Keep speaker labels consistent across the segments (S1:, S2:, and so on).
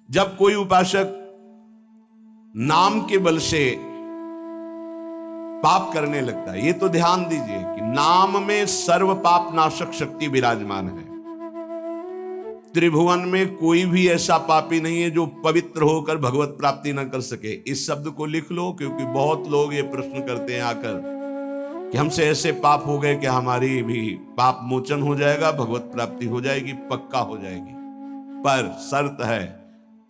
S1: जब कोई उपासक नाम के बल से पाप करने लगता है, ये तो ध्यान दीजिए कि नाम में सर्व पाप नाशक शक्ति विराजमान है। त्रिभुवन में कोई भी ऐसा पापी नहीं है जो पवित्र होकर भगवत प्राप्ति न कर सके। इस शब्द को लिख लो, क्योंकि बहुत लोग ये प्रश्न करते हैं आकर कि हमसे ऐसे पाप हो गए कि हमारी भी पाप मोचन हो जाएगा, भगवत प्राप्ति हो जाएगी, पक्का हो जाएगी। पर शर्त है,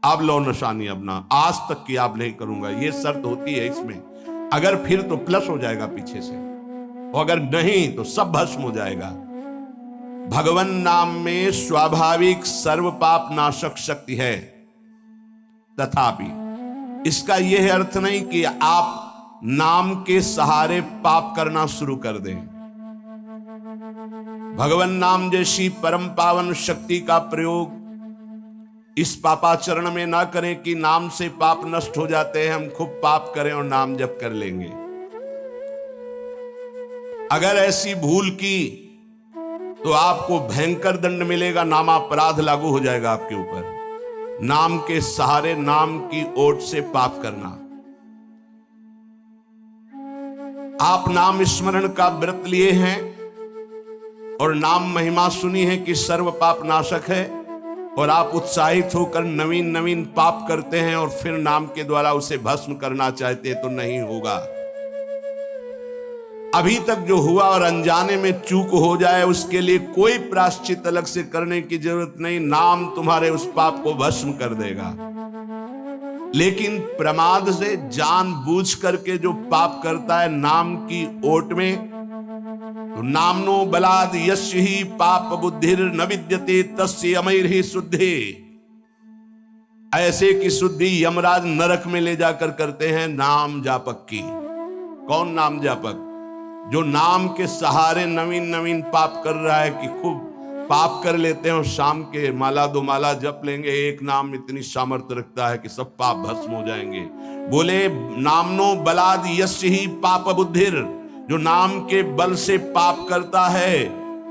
S1: आप लो निशानी अपना, आज तक की आप नहीं करूंगा, ये शर्त होती है इसमें। अगर फिर तो प्लस हो जाएगा पीछे से, और अगर नहीं तो सब भस्म हो जाएगा। भगवान नाम में स्वाभाविक सर्व पाप नाशक शक्ति है, तथापि इसका यह अर्थ नहीं कि आप नाम के सहारे पाप करना शुरू कर दें। भगवान नाम जैसी परम पावन शक्ति का प्रयोग इस पापाचरण में ना करें कि नाम से पाप नष्ट हो जाते हैं, हम खूब पाप करें और नाम जप कर लेंगे। अगर ऐसी भूल की तो आपको भयंकर दंड मिलेगा, नामापराध लागू हो जाएगा आपके ऊपर। नाम के सहारे, नाम की ओट से पाप करना। आप नाम स्मरण का व्रत लिए हैं और नाम महिमा सुनी है कि सर्व पाप नाशक है, और आप उत्साहित होकर नवीन नवीन पाप करते हैं और फिर नाम के द्वारा उसे भस्म करना चाहते हैं, तो नहीं होगा। अभी तक जो हुआ और अनजाने में चूक हो जाए उसके लिए कोई प्रायश्चित अलग से करने की जरूरत नहीं, नाम तुम्हारे उस पाप को भस्म कर देगा। लेकिन प्रमाद से जानबूझ करके जो पाप करता है नाम की ओट में, तो नामनो बलाद यस्य ही पाप बुद्धिर न विद्यते तस्य अमैर्हि शुद्धि। ऐसे की शुद्धि यमराज नरक में ले जाकर करते हैं नाम जापक की। कौन नाम जापक? जो नाम के सहारे नवीन नवीन पाप कर रहा है कि खूब पाप कर लेते हैं और शाम के माला दो माला जप लेंगे, एक नाम इतनी सामर्थ्य रखता है कि सब पाप भस्म हो जाएंगे। बोले नामनो बलाद यस्य ही पाप बुद्धिर, जो नाम के बल से पाप करता है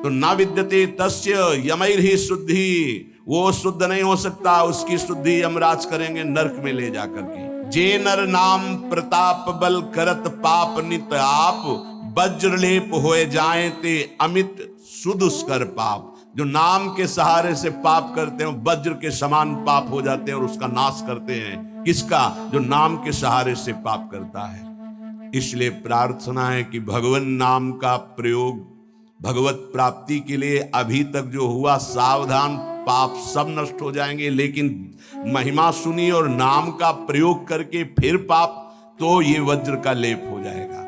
S1: तो ना विद्यते तस्य यमैर्हि शुद्धि, वो शुद्ध नहीं हो सकता, उसकी शुद्धि यमराज करेंगे नरक में ले जाकर के। जे नर नाम प्रताप बल करत पाप नित आप, वज्रलेप होए जाए ते अमित सुदुष्कर पाप। जो नाम के सहारे से पाप करते हैं वज्र के समान पाप हो जाते हैं और उसका नाश करते हैं। किसका? जो नाम के सहारे से पाप करता है। इसलिए प्रार्थना है कि भगवान नाम का प्रयोग भगवत प्राप्ति के लिए अभी तक जो हुआ, सावधान, पाप सब नष्ट हो जाएंगे। लेकिन महिमा सुनी और नाम का प्रयोग करके फिर पाप, तो ये वज्र का लेप हो जाएगा।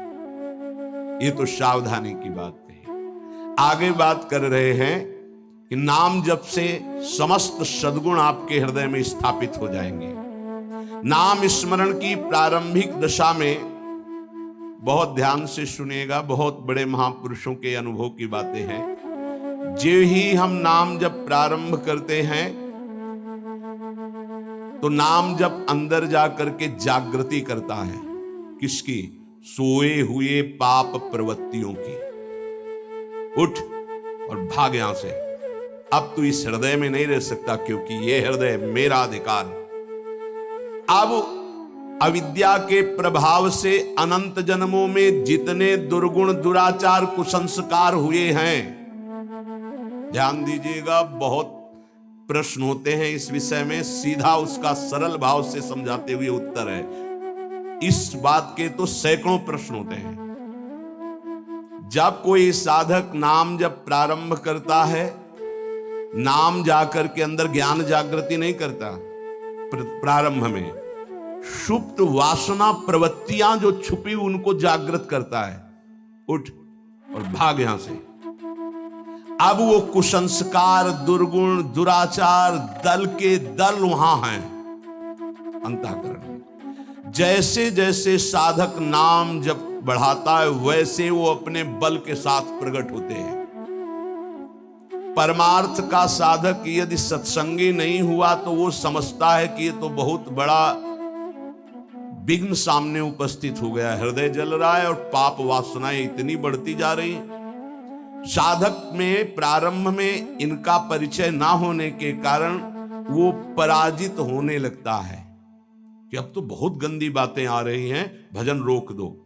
S1: ये तो सावधानी की बात कही। आगे बात कर रहे हैं कि नाम जप से समस्त सद्गुण आपके हृदय में स्थापित हो जाएंगे। नाम स्मरण की प्रारंभिक दशा में बहुत ध्यान से सुनिएगा, बहुत बड़े महापुरुषों के अनुभव की बातें हैं। जो ही हम नाम जब प्रारंभ करते हैं तो नाम जब अंदर जाकर के जागृति करता है। किसकी? सोए हुए पाप प्रवृत्तियों की। उठ और भाग यहां से, अब तू इस हृदय में नहीं रह सकता, क्योंकि यह हृदय मेरा अधिकार। अब अविद्या के प्रभाव से अनंत जन्मों में जितने दुर्गुण दुराचार कुसंस्कार हुए हैं, ध्यान दीजिएगा, बहुत प्रश्न होते हैं इस विषय में, सीधा उसका सरल भाव से समझाते हुए उत्तर है। इस बात के तो सैकड़ों प्रश्न होते हैं। जब कोई साधक नाम जब प्रारंभ करता है, नाम जाकर के अंदर ज्ञान जागृति नहीं करता, प्रारंभ में सुप्त वासना प्रवृत्तियां जो छुपी उनको जागृत करता है। उठ और भाग यहां से। अब वो कुसंस्कार, दुर्गुण, दुराचार दल के दल वहां हैं अंतःकरण में। जैसे जैसे साधक नाम जब बढ़ाता है वैसे वो अपने बल के साथ प्रकट होते हैं। परमार्थ का साधक यदि सत्संगी नहीं हुआ तो वो समझता है कि ये तो बहुत बड़ा विघ्न सामने उपस्थित हो गया, हृदय जल रहा है और पाप वासनाएं इतनी बढ़ती जा रही। साधक में प्रारंभ में इनका परिचय ना होने के कारण वो पराजित होने लगता है कि अब तो बहुत गंदी बातें आ रही हैं, भजन रोक दो।